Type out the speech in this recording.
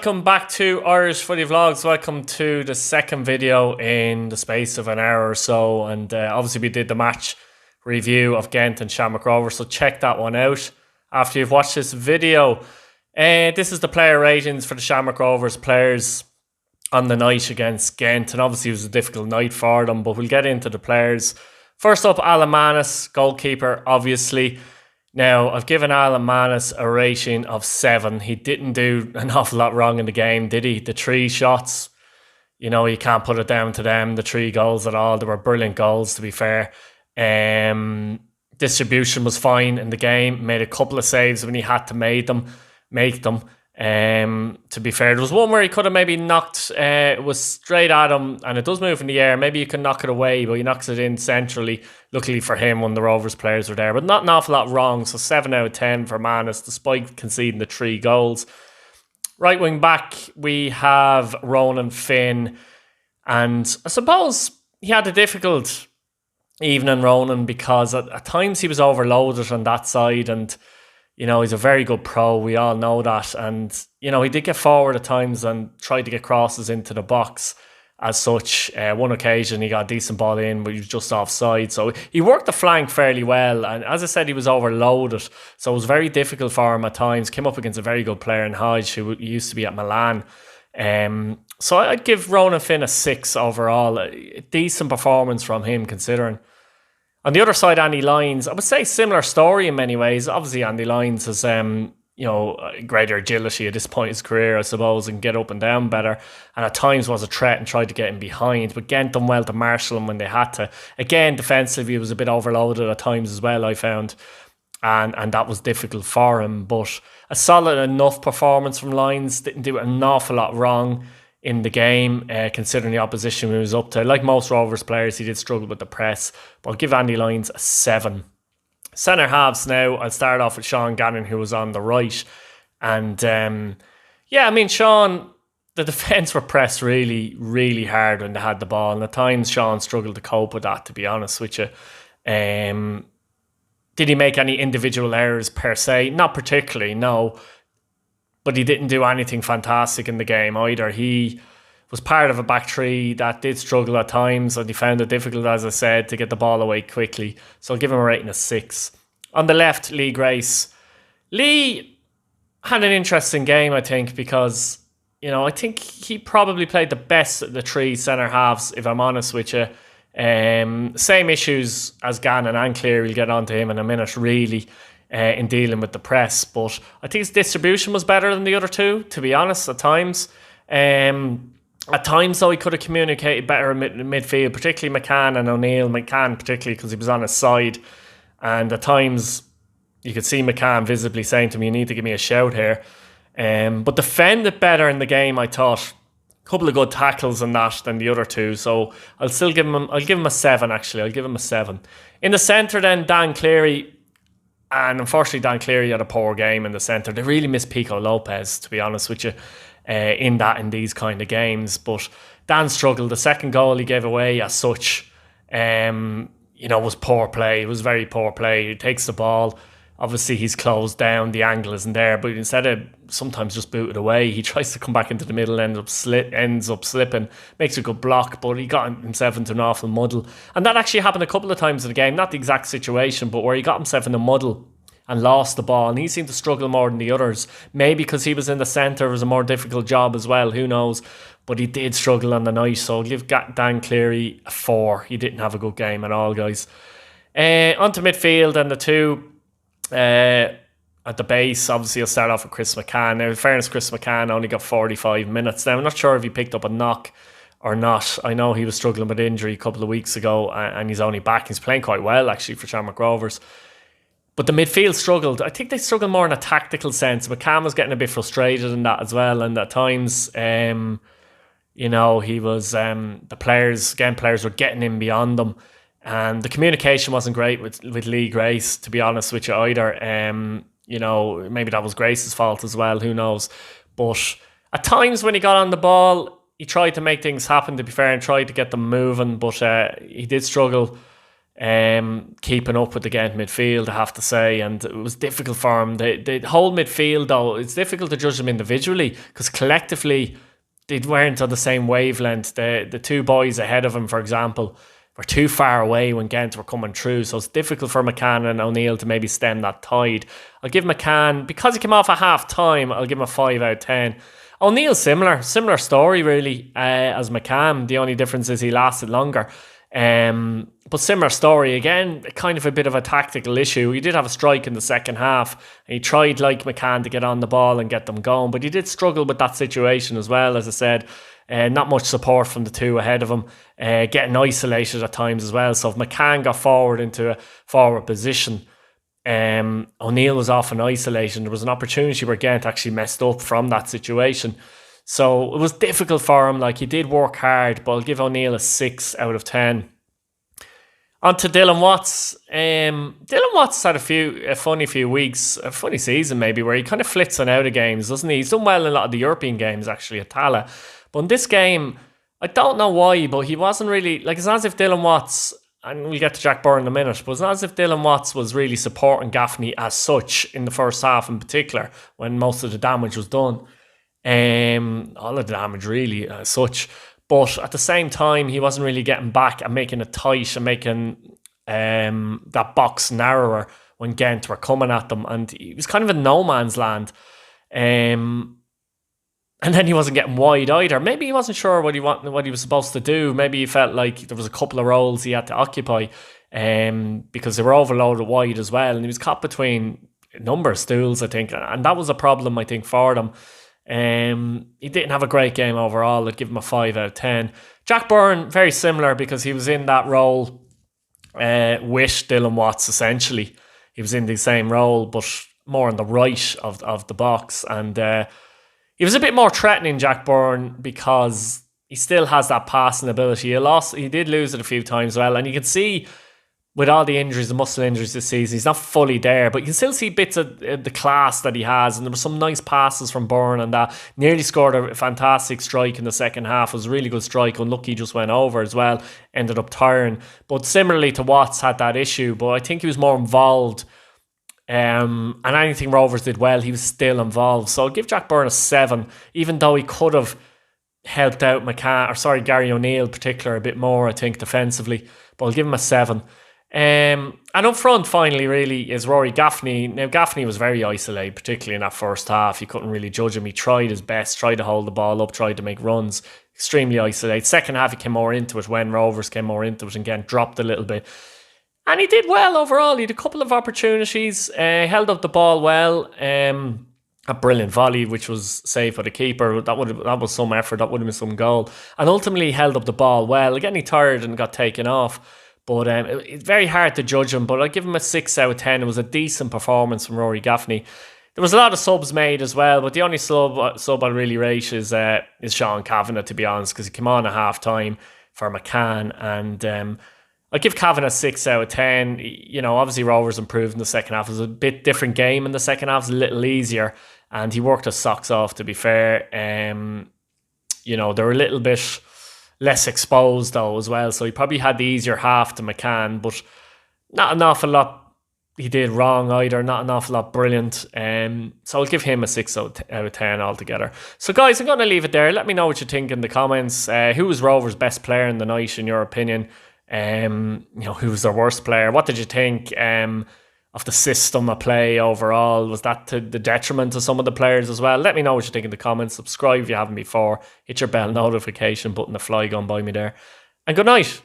welcome back to Irish Footy Vlogs. Welcome to the second video in the space of an hour or so. And obviously we did the match review of Gent and Shamrock Rovers, so check that one out after you've watched this video. This is the player ratings for the Shamrock Rovers players on the night against Gent, and obviously it was a difficult night for them, but we'll get into the players. First up, Alamanus Goalkeeper, obviously. Now, I've given Alamanus a rating of 7. He didn't do an awful lot wrong in the game, did he? The 3 shots, you know, you can't put it down to them. The 3 goals at all, they were brilliant goals, to be fair. Distribution was fine in the game. Made a couple of saves when he had to make them. To be fair, there was one where he could have maybe knocked, it was straight at him, and it does move in the air. Maybe you can knock it away, but he knocks it in centrally. Luckily for him, one of the Rovers players were there, but not an awful lot wrong. So 7 out of 10 for Manus, despite conceding the 3 goals. Right wing back, we have Ronan Finn, and I suppose he had a difficult evening, Ronan, because at times he was overloaded on that side, and you know, he's a very good pro. We all know that. And, you know, he did get forward at times and tried to get crosses into the box as such. One occasion, he got a decent ball in, but he was just offside. So he worked the flank fairly well. And as I said, he was overloaded. So it was very difficult for him at times. Came up against a very good player in Hodge, who used to be at Milan. So I'd give Ronan Finn a 6 overall. A decent performance from him, considering. On the other side, Andy Lyons, I would say similar story in many ways. Obviously, Andy Lyons has, greater agility at this point in his career, I suppose, and get up and down better. And at times was a threat and tried to get him behind. But Gent done well to marshal him when they had to. Again, defensively, he was a bit overloaded at times as well, I found. And that was difficult for him. But a solid enough performance from Lyons. Didn't do an awful lot wrong in the game, considering the opposition he was up to. Like most Rovers players, he did struggle with the press, but I'll give Andy Lyons a 7. Centre halves now, I'll start off with Sean Gannon, who was on the right. And Sean, the defence were pressed really, really hard when they had the ball, and at times Sean struggled to cope with that, to be honest with you. Did he make any individual errors per se? Not particularly, no. But he didn't do anything fantastic in the game either. He was part of a back three that did struggle at times, and he found it difficult, as I said, to get the ball away quickly. So I'll give him a rating of 6. On the left, Lee Grace. Lee had an interesting game, I think, because, you know, I think he probably played the best of the 3 centre halves, if I'm honest with you. Same issues as Gannon and Cleary. We'll get on to him in a minute, really. In dealing with the press, but I think his distribution was better than the other 2, to be honest, at times. At times, though, he could have communicated better in midfield, particularly Mccann and O'Neill. Mccann, particularly because he was on his side. And at times, you could see Mccann visibly saying to me, you need to give me a shout here. But defended better in the game, I thought. A couple of good tackles in that than the other 2. So I'll give him a 7, actually. I'll give him a 7. In the centre, then, Dan Cleary. And unfortunately, Dan Cleary had a poor game in the centre. They really missed Pico Lopez, to be honest with you, in these kind of games. But Dan struggled. The second goal he gave away as such, was poor play. It was very poor play. He takes the ball. Obviously, he's closed down. The angle isn't there. But instead of sometimes just boot it away, he tries to come back into the middle, ends up slipping, makes a good block, but he got himself into an awful muddle. And that actually happened a couple of times in the game. Not the exact situation, but where he got himself in a muddle and lost the ball. And he seemed to struggle more than the others. Maybe because he was in the centre, it was a more difficult job as well. Who knows? But he did struggle on the night. So I'll give Dan Cleary a 4. He didn't have a good game at all, guys. Onto midfield, and the 2... at the base, obviously I'll start off with Chris Mccann. Now, in fairness, Chris Mccann only got 45 minutes. Now, I'm not sure if he picked up a knock or not. I know he was struggling with injury a couple of weeks ago, and he's only back. He's playing quite well, actually, for Shamrock Rovers. But the midfield struggled. I think they struggled more in a tactical sense. McCann was getting a bit frustrated in that as well, and at times, he was the players were getting in beyond them. And the communication wasn't great with Lee Grace, to be honest with you, either. Maybe that was Grace's fault as well, who knows. But at times when he got on the ball, he tried to make things happen, to be fair, and tried to get them moving, but he did struggle keeping up with the Gent midfield, I have to say, and it was difficult for him. The whole midfield, though, it's difficult to judge them individually because collectively they weren't on the same wavelength. The two boys ahead of him, for example, were too far away when Gent were coming through, so it's difficult for Mccann and O'Neill to maybe stem that tide. I'll give Mccann, because he came off at half time, I'll give him a 5 out of 10. O'Neill, similar story really as Mccann. The only difference is he lasted longer. But similar story again, kind of a bit of a tactical issue. He did have a strike in the second half, and he tried, like Mccann, to get on the ball and get them going, but he did struggle with that situation as well. As I said, not much support from the two ahead of him, getting isolated at times as well. So if Mccann got forward into a forward position, O'Neill was often isolated. There was an opportunity where Gent actually messed up from that situation. So it was difficult for him. Like, he did work hard, but I'll give O'Neill a 6 out of 10. On to Dylan Watts. Dylan Watts had a funny few weeks, a funny season maybe, where he kind of flits in and out of games, doesn't he? He's done well in a lot of the European games, actually, at Tala. But in this game, I don't know why, but he wasn't really... Like, it's not as if Dylan Watts, and we'll get to Jack Byrne in a minute, but it's not as if Dylan Watts was really supporting Gaffney as such in the first half in particular, when most of the damage was done. All of the damage really as such. But at the same time, he wasn't really getting back and making it tight and making that box narrower when Gent were coming at them. And he was kind of in no man's land. And then he wasn't getting wide either. Maybe he wasn't sure what he was supposed to do. Maybe he felt like there was a couple of roles he had to occupy because they were overloaded wide as well. And he was caught between a number of stools, I think. And that was a problem, I think, for them. He didn't have a great game overall. I'd give him a 5 out of 10. Jack Byrne, very similar, because he was in that role with Dylan Watts, essentially. He was in the same role, but more on the right of the box. And he was a bit more threatening, Jack Byrne, because he still has that passing ability. He did lose it a few times as well, and you can see with all the injuries, the muscle injuries this season, he's not fully there, but you can still see bits of the class that he has. And there were some nice passes from Byrne, and that nearly scored a fantastic strike in the second half. It was a really good strike. Unlucky, just went over as well. Ended up tiring. But similarly to Watts, had that issue, but I think he was more involved. And anything Rovers did well, he was still involved. So I'll give Jack Byrne a 7, even though he could have helped out Gary O'Neill in particular a bit more, I think, defensively. But I'll give him a 7. And up front, finally, really, is Rory Gaffney. Now, Gaffney was very isolated, particularly in that first half. You couldn't really judge him. He tried his best, tried to hold the ball up, tried to make runs. Extremely isolated. Second half, he came more into it when Rovers came more into it and again dropped a little bit. And he did well overall. He had a couple of opportunities, held up the ball well. A brilliant volley, which was saved by the keeper. That was some effort. That would have been some goal. And ultimately, he held up the ball well. Again, he tired and got taken off. But it's very hard to judge him. But I'll give him a 6 out of 10. It was a decent performance from Rory Gaffney. There was a lot of subs made as well, but the only sub I'll really rate is Sean Kavanagh, to be honest, because he came on at half time for Mccann. And I'll give Kavanagh a 6 out of 10. You know, obviously Rovers improved in the second half. It was a bit different game in the second half. It was a little easier. And he worked his socks off, to be fair. You know, they were a little bit less exposed though as well, so he probably had the easier half to Mccann, but not an awful lot he did wrong either, not an awful lot brilliant. So I'll give him a 6 out of 10 altogether. So guys, I'm going to leave it there. Let me know what you think in the comments. Who was Rovers' best player in the night in your opinion? You know, who was their worst player? What did you think of the system of play overall? Was that to the detriment of some of the players as well? Let me know what you think in the comments. Subscribe if you haven't before. Hit your bell notification button to fly going by me there. And good night.